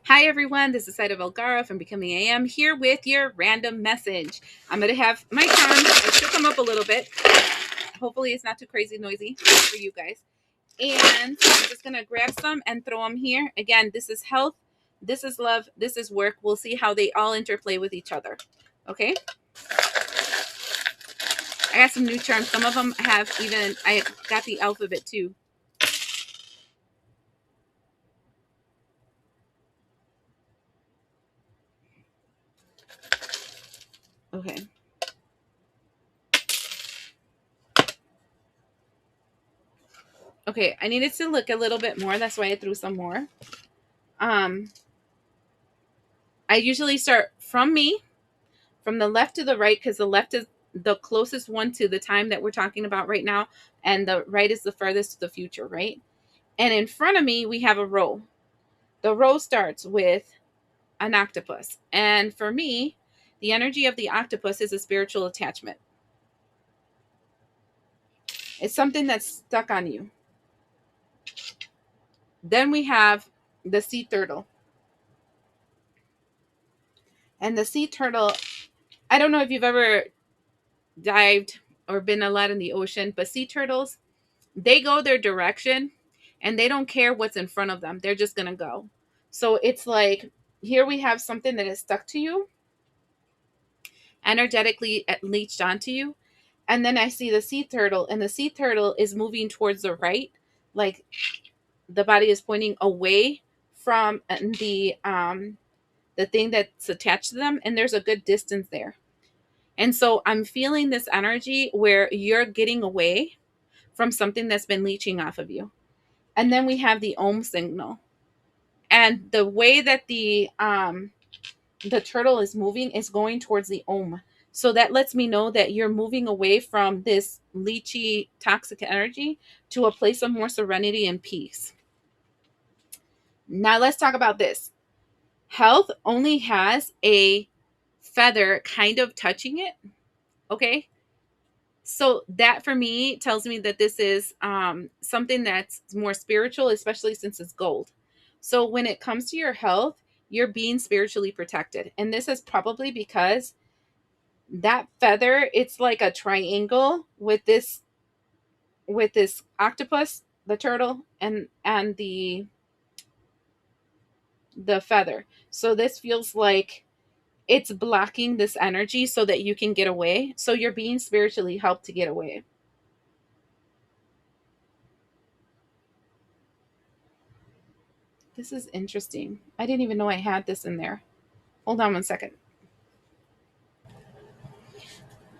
Hi, everyone. This is Zaida Velgara from Becoming AM here with your random message. I'm going to have my charms. It should come up a little bit. Hopefully, it's not too crazy noisy for you guys. And I'm just going to grab some and throw them here. Again, this is health. This is love. This is work. We'll see how they all interplay with each other. Okay. I got some new charms. Some of them have I got the alphabet too. Okay. Okay. I needed to look a little bit more. That's why I threw some more. Um, I usually start from me, from the left to the right, because the left is the closest one to the time that we're talking about right now, and the right is the furthest to the future, right? And in front of me, we have a row. The row starts with an octopus. And for me, the energy of the octopus is a spiritual attachment. It's something that's stuck on you. Then we have the sea turtle. And the sea turtle, I don't know if you've ever dived or been a lot in the ocean, but sea turtles, they go their direction and they don't care what's in front of them. They're just going to go. So it's like here we have something that is stuck to you, energetically leached onto you. And then I see the sea turtle, and the sea turtle is moving towards the right, like the body is pointing away from the thing that's attached to them, and there's a good distance there. And so I'm feeling this energy where you're getting away from something that's been leeching off of you. And then we have the ohm signal, and the way that the turtle is moving is going towards the ohm. So that lets me know that you're moving away from this leechy toxic energy to a place of more serenity and peace. Now let's talk about this. Health only has a feather kind of touching it. Okay. So that for me tells me that this is something that's more spiritual, especially since it's gold. So when it comes to your health, you're being spiritually protected. And this is probably because that feather, it's like a triangle with this octopus, the turtle, and the feather. So this feels like it's blocking this energy so that you can get away. So you're being spiritually helped to get away. This is interesting. I didn't even know I had this in there. Hold on one second.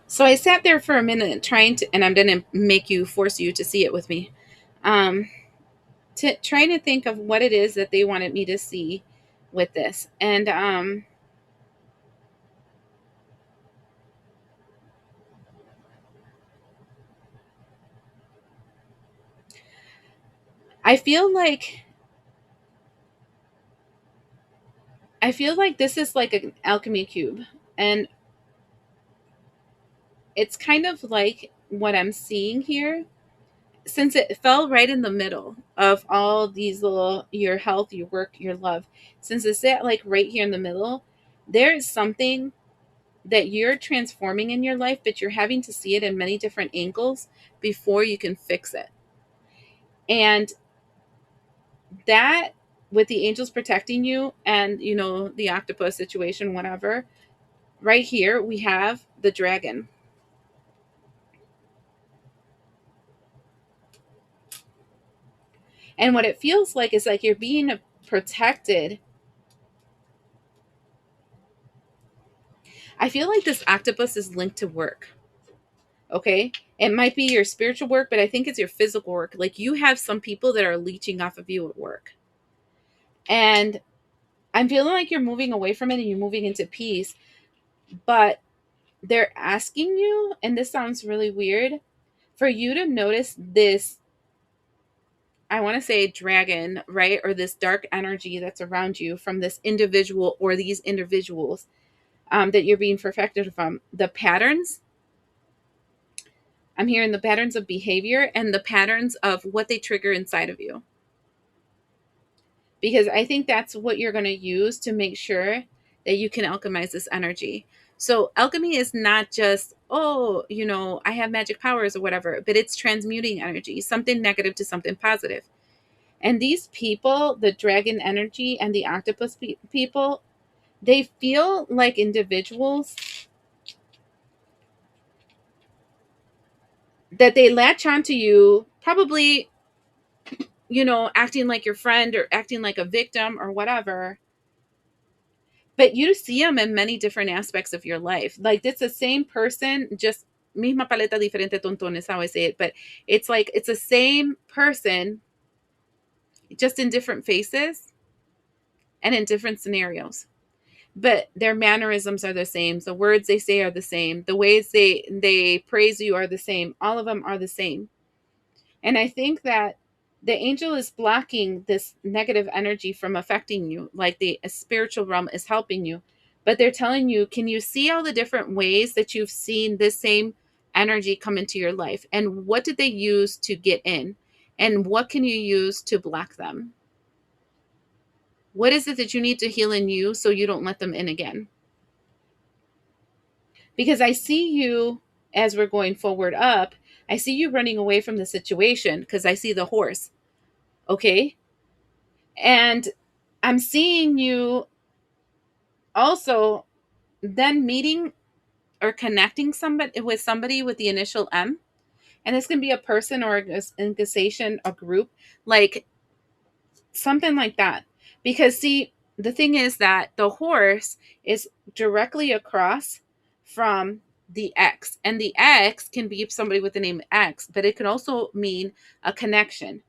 So I sat there for a minute trying to, and I'm going to force you to see it with me. Um, trying to think of what it is that they wanted me to see with this. And I feel like this is like an alchemy cube, and it's kind of like what I'm seeing here, since it fell right in the middle of all these little, your health, your work, your love. Since it's at like right here in the middle, there is something that you're transforming in your life, but you're having to see it in many different angles before you can fix it. And that, with the angels protecting you, and the octopus situation, whatever, right here we have the dragon. And what it feels like is like you're being protected. I feel like this octopus is linked to work. Okay. It might be your spiritual work, but I think it's your physical work. Like you have some people that are leeching off of you at work. And I'm feeling like you're moving away from it and you're moving into peace. But they're asking you, and this sounds really weird, for you to notice this, I want to say dragon, right? Or this dark energy that's around you from this individual or these individuals that you're being perfected from. The patterns, I'm hearing the patterns of behavior and the patterns of what they trigger inside of you. because I think that's what you're going to use to make sure that you can alchemize this energy. So alchemy is not just, oh, I have magic powers or whatever, but it's transmuting energy, something negative to something positive. And these people, the dragon energy and the octopus people, they feel like individuals that they latch onto you, probably, acting like your friend or acting like a victim or whatever. But you see them in many different aspects of your life. Like it's the same person, just misma paleta, diferente tontones, how I say it. But it's like it's the same person, just in different faces and in different scenarios. But their mannerisms are the same. The words they say are the same. The ways they praise you are the same. All of them are the same. And I think that the angel is blocking this negative energy from affecting you, like the spiritual realm is helping you. But they're telling you, can you see all the different ways that you've seen this same energy come into your life? And what did they use to get in? And what can you use to block them? What is it that you need to heal in you so you don't let them in again? Because I see you as we're going forward up, I see you running away from the situation because I see the horse. Okay. And I'm seeing you also then meeting or connecting somebody with the initial M. And this can be a person or an organization, a group, like something like that. Because see, the thing is that the horse is directly across from the X. And the X can be somebody with the name X, but it can also mean a connection.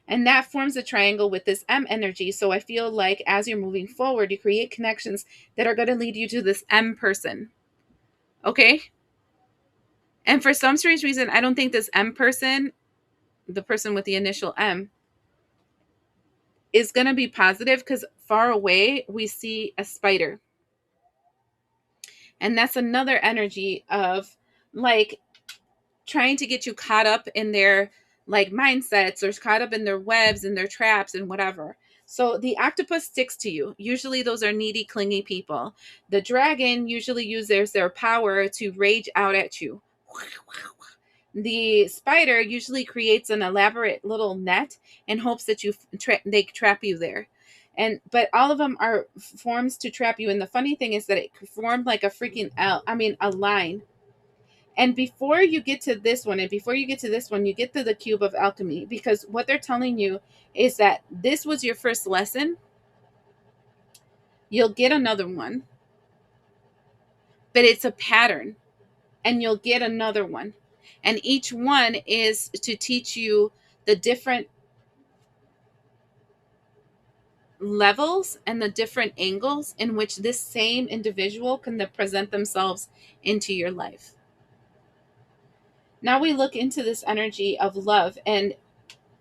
And that forms a triangle with this M energy. So I feel like as you're moving forward, you create connections that are going to lead you to this M person. Okay. And for some strange reason, I don't think this M person, the person with the initial M, is going to be positive because far away we see a spider. And that's another energy of like trying to get you caught up in their like mindsets or caught up in their webs and their traps and whatever. So the octopus sticks to you. Usually those are needy, clingy people. The dragon usually uses their power to rage out at you. The spider usually creates an elaborate little net in hopes that they trap you there. But all of them are forms to trap you. And the funny thing is that it formed like a freaking a line. And before you get to this one, and before you get to this one, you get to the cube of alchemy, because what they're telling you is that this was your first lesson. You'll get another one, but it's a pattern, and you'll get another one. And each one is to teach you the different levels and the different angles in which this same individual can present themselves into your life. Now we look into this energy of love, and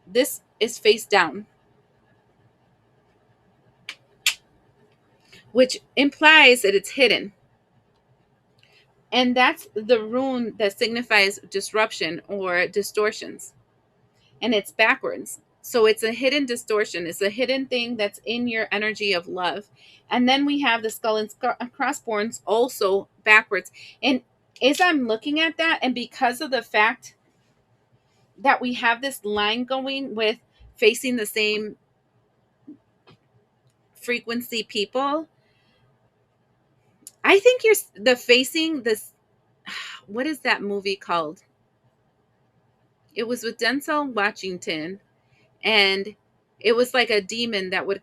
this is face down, which implies that it's hidden. And that's the rune that signifies disruption or distortions. And it's backwards. So it's a hidden distortion. It's a hidden thing that's in your energy of love. And then we have the skull and crossbones also backwards. And as I'm looking at that, and because of the fact that we have this line going with facing the same frequency people, I think you're the facing this. What is that movie called? It was with Denzel Washington, and it was like a demon that would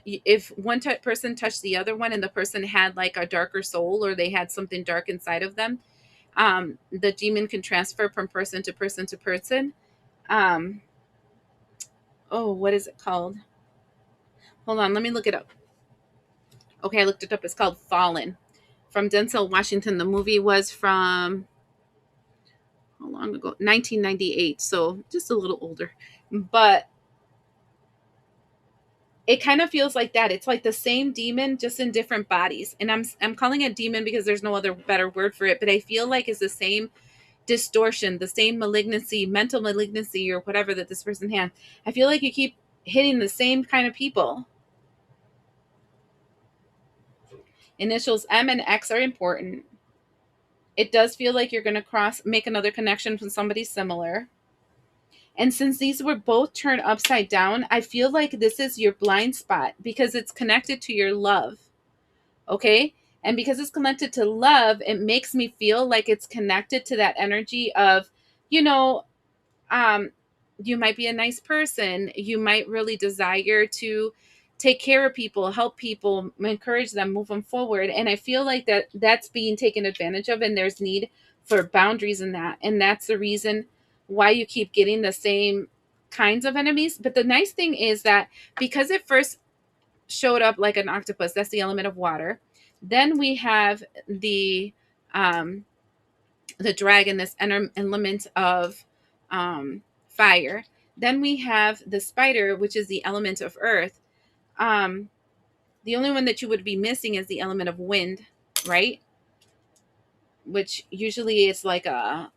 if one person touched the other one and the person had like a darker soul or they had something dark inside of them, the demon can transfer from person to person to person. um oh, what is it called? Hold on, let me look it up. Okay, I looked it up. It's called Fallen, from Denzel Washington. The movie was from how long ago? 1998, so just a little older. But it kind of feels like that. It's like the same demon, just in different bodies. And I'm calling it demon because there's no other better word for it. But I feel like it's the same distortion, the same malignancy, mental malignancy, or whatever that this person has. I feel like you keep hitting the same kind of people. Initials M and X are important. It does feel like you're going to make another connection with somebody similar. And since these were both turned upside down, I feel like this is your blind spot because it's connected to your love. Okay. And because it's connected to love, it makes me feel like it's connected to that energy of, you know, um, you might be a nice person. You might really desire to take care of people, help people, encourage them, move them forward. And I feel like that's being taken advantage of, and there's need for boundaries in that. And that's the reason why you keep getting the same kinds of enemies. But the nice thing is that because it first showed up like an octopus, that's the element of water. Then we have um, the dragon, this element of fire. Then we have the spider, which is the element of earth. Um, the only one that you would be missing is the element of wind, right? Which usually is like a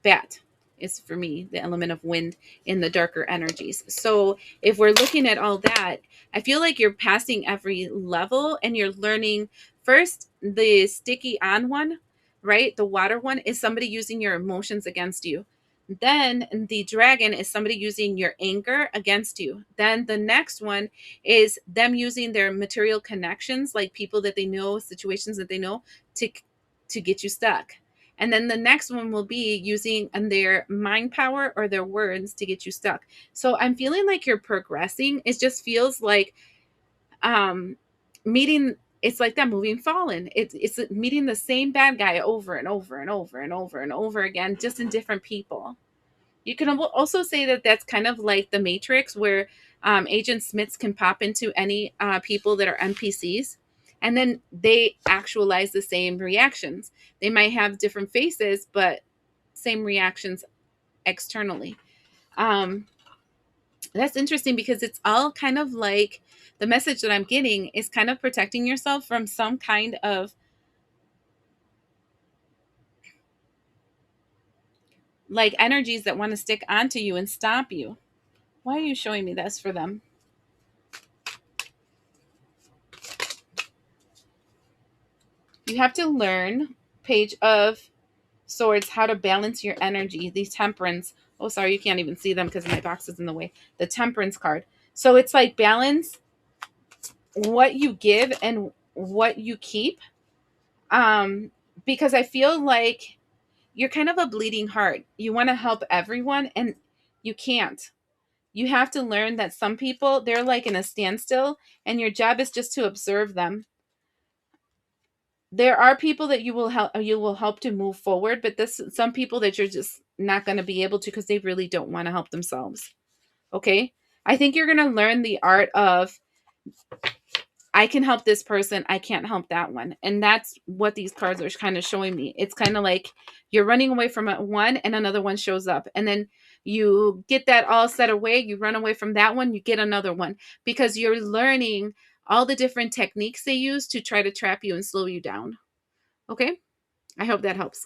bat is for me the element of wind in the darker energies. So if we're looking at all that, I feel like you're passing every level and you're learning. First, the sticky on one, right? The water one is somebody using your emotions against you. Then the dragon is somebody using your anger against you. Then the next one is them using their material connections, like people that they know, situations that they know, to get you stuck. And then the next one will be using their mind power or their words to get you stuck. So I'm feeling like you're progressing. It just feels like um meeting, it's like that moving Fallen. It's meeting the same bad guy over and over and over and over and over again, just in different people. You can also say that that's kind of like the Matrix, where Agent Smiths can pop into any people that are NPCs, and then they actualize the same reactions. They might have different faces, but same reactions externally. Um, that's interesting because it's all kind of like the message that I'm getting is kind of protecting yourself from some kind of like energies that want to stick onto you and stop you. Why are you showing me this for them? You have to learn, Page of Swords, how to balance your energy. These temperance. Oh, sorry, you can't even see them because my box is in the way. The temperance card. So it's like balance what you give and what you keep. Um, because I feel like you're kind of a bleeding heart. You want to help everyone and you can't. You have to learn that some people, they're like in a standstill and your job is just to observe them. There are people that you will help to move forward, but this some people that you're just not going to be able to because they really don't want to help themselves. Okay, I think you're going to learn the art of, I can help this person, I can't help that one. And that's what these cards are kind of showing me. It's kind of like you're running away from one and another one shows up, and then you get that all set away, you run away from that one, you get another one, because you're learning all the different techniques they use to try to trap you and slow you down. Okay, I hope that helps.